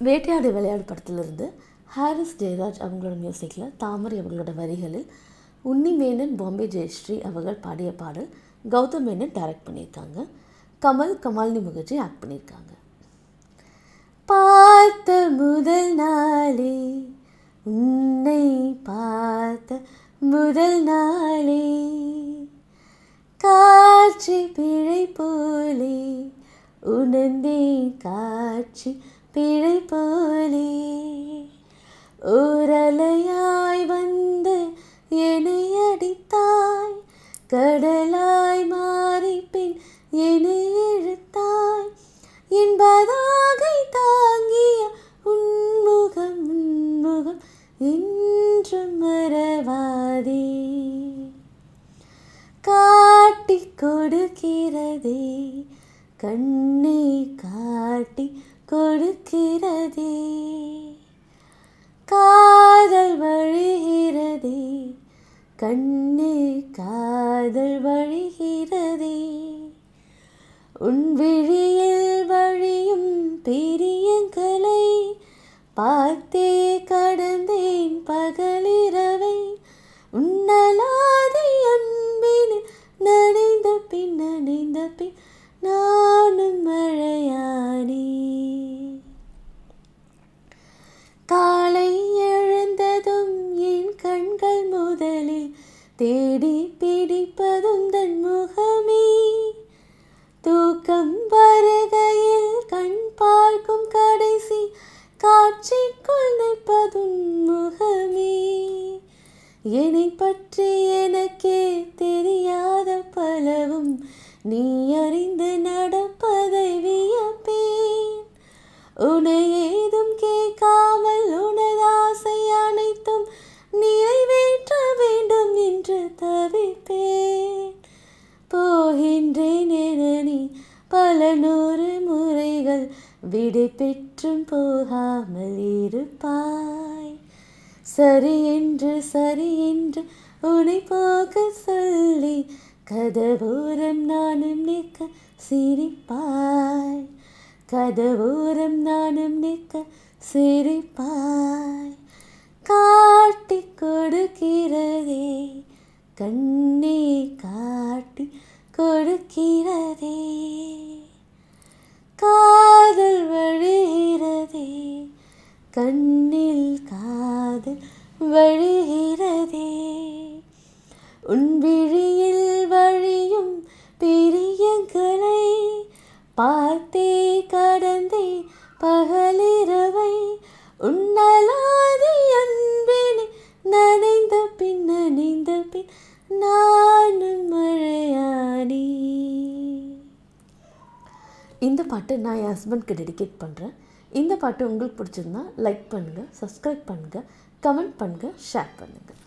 வேட்டையாடு விளையாடு படத்திலிருந்து ஹாரிஸ் ஜெயராஜ் அவங்களோட மியூசிக்கில் தாமரை அவங்களோட வரிகளில் உன்னிமேனன் பாம்பே ஜெயஸ்ரீ அவர்கள் பாடிய பாடல் கௌதம் மேனன் டைரக்ட் பண்ணியிருக்காங்க. கமாலினி முகர்ஜி ஆக்ட் பண்ணியிருக்காங்க. பார்த்த முதல் நாளே உன்னை பார்த்த முதல் நாளே காட்சி பிழை போலே உணர்ந்தேன் காட்சி பிழை போலே ஓரலையாய் வந்து என்னை அடித்தாய் கடலாய் மாறி பின் என்னை இழுத்தாய் என்பதாகை தாங்கிய உன்முகம் என்றும் மறவாதே காட்டி கொடுக்கிறதே கண்ணே காட்டி கொடுக்கிறதே காதல் வழிகிறதே கண்ணே காதல் வழிகிறதே உன் விழியில் வழியும் பிரியங்களை பார்த்தே கடந்தேன் பகலிரவை உன்னலாதி அன்பில் நனைந்த பின் நானும் மழையானே காலை எழுந்ததும் என் கண்கள் முதலில் தேடி பிடிப்பதும் தன் முகமே தூக்கம் வருகையில் கண் பார்க்கும் கடைசி காட்சிக்குள் நிற்பதும் முகமே என்னை பற்றி எனக்கே தெரியாத பலவும் நீ அறிந்து நடப்பதை வியப்பேன் உன்னை ஏதும் கேட்காமல் உனது ஆசை அனைத்தும் நிறைவேற்ற வேண்டும் என்று தவிப்பேன் போகின்றேன் என நீ பல நூறு முறைகள் விடை பெற்றும் போகாமல் இருப்பாய் சரி என்று உன்னை போக சொல்லி கதவோரம் நானும் நிற்க சிரிப்பாய் கதவோரம் நானும் நிற்க சிரிப்பாய் காட்டி கொடுக்கிறதே கண்ணே காட்டி கொடுக்கிறதே காதல் வழிகிறதே கண்ணில் காதல் வழிகிறதே உன் விழியில் வழியும் பிரியங்களை பார்த்தே கடந்தே பகலிரவை உன்னலாதி அன்பினை நனைந்த பின் நானும் மழையானே. இந்த பாட்டு நான் என் ஹஸ்பண்ட்க்கு டெடிகேட் பண்ணுறேன். இந்த பாட்டு உங்களுக்கு பிடிச்சிருந்தா லைக் பண்ணுங்கள், சப்ஸ்கிரைப் பண்ணுங்கள், கமெண்ட் பண்ணுங்கள், ஷேர் பண்ணுங்கள்.